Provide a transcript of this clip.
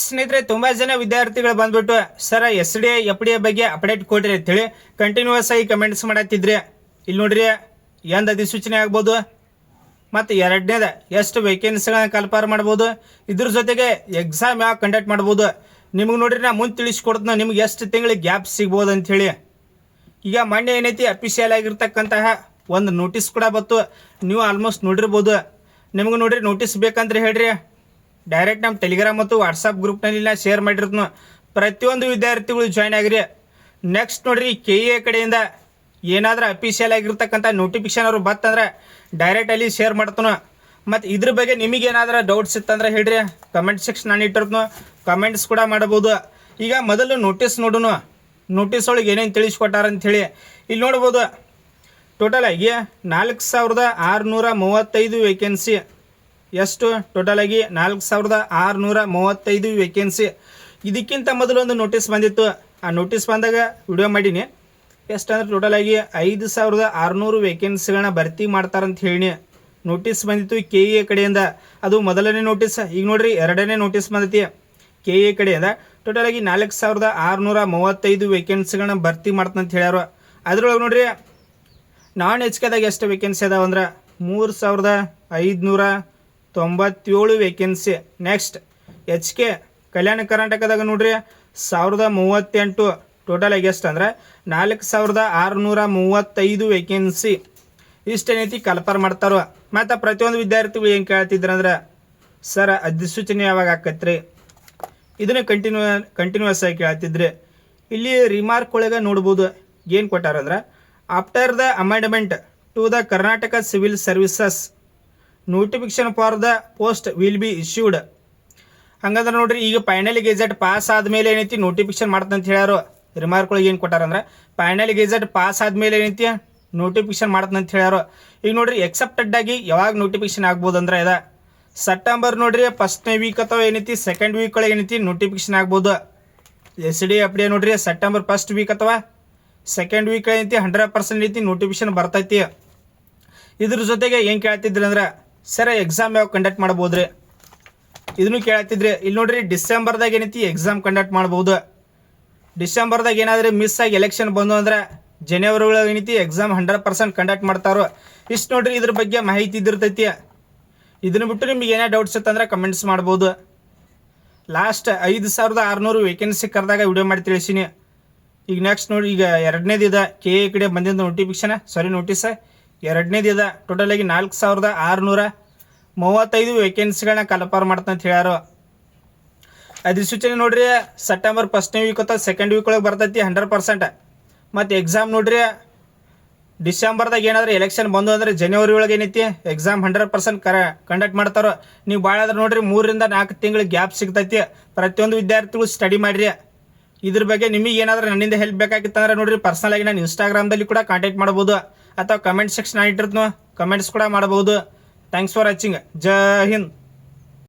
ಸ್ನೇಹಿತರೆ, ತುಂಬ ಜನ ವಿದ್ಯಾರ್ಥಿಗಳು ಬಂದ್ಬಿಟ್ಟು ಸರ್ SD FD ಬಗ್ಗೆ ಅಪ್ಡೇಟ್ ಕೊಡ್ರಿ ಅಂತೇಳಿ ಕಂಟಿನ್ಯೂಸ್ ಆಗಿ ಕಮೆಂಟ್ಸ್ ಮಾಡತ್ತಿದ್ರಿ. ಇಲ್ಲಿ ನೋಡ್ರಿ, ಎಂದ ಅಧಿಸೂಚನೆ ಆಗ್ಬೋದು ಮತ್ತು ಎರಡನೇದ ಎಷ್ಟು ವೇಕೆನ್ಸಿಗಳನ್ನ ಕಲ್ಪಾರ ಮಾಡ್ಬೋದು, ಇದ್ರ ಜೊತೆಗೆ ಎಕ್ಸಾಮ್ ಯಾವ ಕಂಡಕ್ಟ್ ಮಾಡ್ಬೋದು ನಿಮಗೆ ನೋಡ್ರಿ ನಾ ಮುಂದೆ ತಿಳಿಸ್ಕೊಡ್ತೀನಿ ನಿಮ್ಗೆ ಎಷ್ಟು ತಿಂಗಳಿಗೆ ಗ್ಯಾಪ್ ಸಿಗ್ಬೋದು ಅಂಥೇಳಿ. ಈಗ ಮೊನ್ನೆ ಏನೈತಿ ಅಫಿಷಿಯಲ್ ಆಗಿರ್ತಕ್ಕಂತಹ ಒಂದು ನೋಟಿಸ್ ಕೂಡ ಬತ್ತು, ನೀವು ಆಲ್ಮೋಸ್ಟ್ ನೋಡಿರ್ಬೋದು. ನಿಮ್ಗೆ ನೋಡ್ರಿ ನೋಟಿಸ್ ಬೇಕಂದ್ರೆ ಹೇಳ್ರಿ, ಡೈರೆಕ್ಟ್ ನಮ್ಮ ಟೆಲಿಗ್ರಾಮ್ ಮತ್ತು ವಾಟ್ಸಪ್ ಗ್ರೂಪ್ನಲ್ಲಿ ನಾ ಶೇರ್ ಮಾಡಿರ್ತೀನಿ. ಪ್ರತಿಯೊಂದು ವಿದ್ಯಾರ್ಥಿಗಳು ಜಾಯ್ನ್ ಆಗಿರಿ. ನೆಕ್ಸ್ಟ್ ನೋಡ್ರಿ, KA ಕಡೆಯಿಂದ ಏನಾದರೂ ಅಫಿಷಿಯಲ್ ಆಗಿರ್ತಕ್ಕಂಥ ನೋಟಿಫಿಕೇಶನ್ ಅವರು ಬತ್ತಂದ್ರೆ ಡೈರೆಕ್ಟ್ ಅಲ್ಲಿ ಶೇರ್ ಮಾಡ್ತಾನೆ. ಮತ್ತು ಇದ್ರ ಬಗ್ಗೆ ನಿಮಗೇನಾದ್ರೂ ಡೌಟ್ಸ್ ಇತ್ತಂದ್ರೆ ಹೇಳ್ರಿ, ಕಮೆಂಟ್ ಸೆಕ್ಷನ್ ನಾನು ಇಟ್ಟಿರ್ತೀನಿ, ಕಮೆಂಟ್ಸ್ ಕೂಡ ಮಾಡ್ಬೋದು. ಈಗ ಮೊದಲು ನೋಟಿಸ್ ನೋಡೋಣ, ನೋಟಿಸ್ ಒಳಗೆ ಏನೇನು ತಿಳಿಸ್ಕೊಟ್ಟಾರ ಅಂಥೇಳಿ. ಇಲ್ಲಿ ನೋಡ್ಬೋದು, ಟೋಟಲ್ ಆಗಿ 4635 ವೇಕೆನ್ಸಿ. ಎಷ್ಟು ಟೋಟಲ್ ಆಗಿ 4635 ವೇಕೆನ್ಸಿ. ಇದಕ್ಕಿಂತ ಮೊದಲು ಒಂದು ನೋಟಿಸ್ ಬಂದಿತ್ತು, ಆ ನೋಟಿಸ್ ಬಂದಾಗ ವಿಡಿಯೋ ಮಾಡೀನಿ. ಎಷ್ಟಂದ್ರೆ ಟೋಟಲ್ ಆಗಿ 5600 ವೇಕೆನ್ಸಿಗಳನ್ನ ಭರ್ತಿ ಮಾಡ್ತಾರಂತ ಹೇಳಿ ನೋಟಿಸ್ ಬಂದಿತ್ತು KA ಕಡೆಯಿಂದ. ಅದು ಮೊದಲನೇ ನೋಟಿಸ್. ಈಗ ನೋಡ್ರಿ, ಎರಡನೇ ನೋಟಿಸ್ ಬಂದೈತಿ KA ಕಡೆಯಿಂದ. ಟೋಟಲ್ ಆಗಿ 4635 ವೇಕೆನ್ಸಿಗಳನ್ನ ಭರ್ತಿ ಮಾಡ್ತಂತ ಹೇಳ್ಯಾರ. ಅದ್ರೊಳಗೆ ನೋಡ್ರಿ, ನಾನ್ HKದಾಗ ಎಷ್ಟು ವೇಕೆನ್ಸಿ ಅದಾವ ಅಂದ್ರೆ 3597 ವೇಕೆನ್ಸಿ. ನೆಕ್ಸ್ಟ್ HK ಕಲ್ಯಾಣ ಕರ್ನಾಟಕದಾಗ ನೋಡ್ರಿ 1038. ಟೋಟಲ್ ಆಗಿ ಎಷ್ಟು ಅಂದ್ರೆ 4635 ವೇಕೆನ್ಸಿ. ಇಷ್ಟೇನೈತಿ ಕಲ್ಪರ್ ಮಾಡ್ತಾರೋ. ಮತ್ತು ಪ್ರತಿಯೊಂದು ವಿದ್ಯಾರ್ಥಿಗಳು ಏನು ಕೇಳ್ತಿದ್ರಂದ್ರೆ, ಸರ್ ಅಧಿಸೂಚನೆ ಯಾವಾಗ ಆಕತ್ರಿ, ಇದನ್ನು ಕಂಟಿನ್ಯೂಸ್ ಆಗಿ ಕೇಳ್ತಿದ್ರಿ. ಇಲ್ಲಿ ರಿಮಾರ್ಕ್ ಒಳಗೆ ನೋಡ್ಬೋದು ಏನು ಕೊಟ್ಟಾರಂದ್ರೆ, after the amendment to the Karnataka civil services notification for the post will be issued. ಹಂಗಂದ್ರೆ ನೋಡ್ರಿ, ಈಗ ಫೈನಲ್ ಗೆಜೆಟ್ ಪಾಸ್ ಆದಮೇಲೆ ಏನೈತಿ ನೋಟಿಫಿಕೇಶನ್ ಮಾಡ್ತಂತ ಹೇಳ್ಯಾರು. ರಿಮಾರ್ಕ್ ಒಳಗೆ ಏನು ಕೊಟ್ಟಾರಂದ್ರೆ, ಫೈನಲ್ ಗೆಜೆಟ್ ಪಾಸ್ ಆದಮೇಲೆ ಏನೈತಿ ನೋಟಿಫಿಕೇಶನ್ ಮಾಡ್ತಂತ ಹೇಳ್ಯಾರು. ಈಗ ನೋಡ್ರಿ, ಎಕ್ಸೆಪ್ಟೆಡ್ ಆಗಿ ಯಾವಾಗ ನೋಟಿಫಿಕೇಶನ್ ಆಗ್ಬೋದು ಅಂದ್ರೆ ಇದ ಸೆಪ್ಟೆಂಬರ್ ನೋಡ್ರಿ ಫಸ್ಟ್ನೇ ವೀಕ್ ಅಥವಾ ಏನೈತಿ ಸೆಕೆಂಡ್ ವೀಕ್ ಒಳಗೆ ಏನೈತಿ ನೋಟಿಫಿಕೇಶನ್ ಆಗ್ಬೋದು. SD FD ನೋಡ್ರಿ ಸೆಪ್ಟೆಂಬರ್ ಫಸ್ಟ್ ವೀಕ್ ಅಥವಾ ಸೆಕೆಂಡ್ ವೀಕ್ ಏನೈತಿ 100% ಐತಿ ನೋಟಿಫಿಕೇಶನ್ ಬರ್ತೈತಿ. ಇದ್ರ ಜೊತೆಗೆ ಏನು ಕೇಳ್ತಿದ್ರಿ ಅಂದ್ರೆ, ಸರ್ ಎಕ್ಸಾಮ್ ಯಾವ ಕಂಡಕ್ಟ್ ಮಾಡ್ಬೋದ್ರಿ, ಇದನ್ನು ಕೇಳ್ತಿದ್ರಿ. ಇಲ್ಲಿ ನೋಡ್ರಿ, ಡಿಸೆಂಬರ್ದಾಗ ಏನೈತಿ ಎಕ್ಸಾಮ್ ಕಂಡಕ್ಟ್ ಮಾಡ್ಬೋದು. ಡಿಸೆಂಬರ್ದಾಗ ಏನಾದರೂ ಮಿಸ್ ಆಗಿ ಎಲೆಕ್ಷನ್ ಬಂದು ಅಂದ್ರೆ ಜನವರಿ ಒಳಗೆ ಏನೈತಿ ಎಕ್ಸಾಮ್ 100% ಕಂಡಕ್ಟ್ ಮಾಡ್ತಾರೋ. ಇಷ್ಟು ನೋಡ್ರಿ, ಇದ್ರ ಬಗ್ಗೆ ಮಾಹಿತಿ ಇದಿರ್ತೈತಿ. ಇದನ್ನು ಬಿಟ್ಟು ನಿಮ್ಗೆ ಏನೇ ಡೌಟ್ಸ್ ಇತ್ತಂದ್ರೆ ಕಮೆಂಟ್ಸ್ ಮಾಡ್ಬೋದು. ಲಾಸ್ಟ್ 5600 ವೇಕೆನ್ಸಿ ಕರೆದಾಗ ವಿಡಿಯೋ ಮಾಡಿ ತಿಳಿಸೀನಿ. ಈಗ ನೆಕ್ಸ್ಟ್ ನೋಡಿ, ಈಗ ಎರಡನೇದು ಇದೆ KA ಕಡೆ ಬಂದಿದ್ದ ನೋಟಿಸ್. ಎರಡನೇದು ಇದೆ. ಟೋಟಲ್ ಆಗಿ 4635 ವೇಕೆನ್ಸಿಗಳನ್ನ ಕಲ್ಪರ್ ಮಾಡ್ತಂತ ಹೇಳ್ಯಾರು. ಅಧಿಸೂಚನೆ ನೋಡ್ರಿ ಸೆಪ್ಟೆಂಬರ್ ಫಸ್ಟ್ನೇ ವೀಕ್ ಅಥವಾ ಸೆಕೆಂಡ್ ವೀಕ್ ಒಳಗೆ ಬರ್ತೈತಿ 100%. ಮತ್ತು ಎಕ್ಸಾಮ್ ನೋಡ್ರಿ, ಡಿಸೆಂಬರ್ದಾಗ ಏನಾದರೂ ಎಲೆಕ್ಷನ್ ಬಂದು ಅಂದರೆ ಜನವರಿ ಒಳಗೆ ಏನೈತಿ ಎಕ್ಸಾಮ್ 100% ಕಂಡಕ್ಟ್ ಮಾಡ್ತಾರೋ. ನೀವು ಭಾಳ ಆದ್ರೆ ನೋಡ್ರಿ 3 ರಿಂದ 4 ತಿಂಗಳಿಗೆ ಗ್ಯಾಪ್ ಸಿಗ್ತೈತಿ. ಪ್ರತಿಯೊಂದು ವಿದ್ಯಾರ್ಥಿಗಳು ಸ್ಟಡಿ ಮಾಡಿರಿ. ಇದ್ರ ಬಗ್ಗೆ ನಿಮಗೆ ಏನಾದರೂ ನನ್ನಿಂದ ಹೆಲ್ಪ್ ಬೇಕಾಗಿತ್ತಂದ್ರೆ ನೋಡ್ರಿ, ಪರ್ಸನಲ್ ಆಗಿ ನಾನು ಇನ್ಸ್ಟಾಗ್ರಾಮ್ದಲ್ಲಿ ಕೂಡ ಕಾಂಟ್ಯಾಕ್ಟ್ ಮಾಡ್ಬೋದು, ಅಥವಾ ಕಮೆಂಟ್ ಸೆಕ್ಷನ್ ಇಟ್ಟಿರ್ತೀನಿ, ಕಮೆಂಟ್ಸ್ ಕೂಡ ಮಾಡ್ಬೋದು. Thanks for watching. Jai Hind.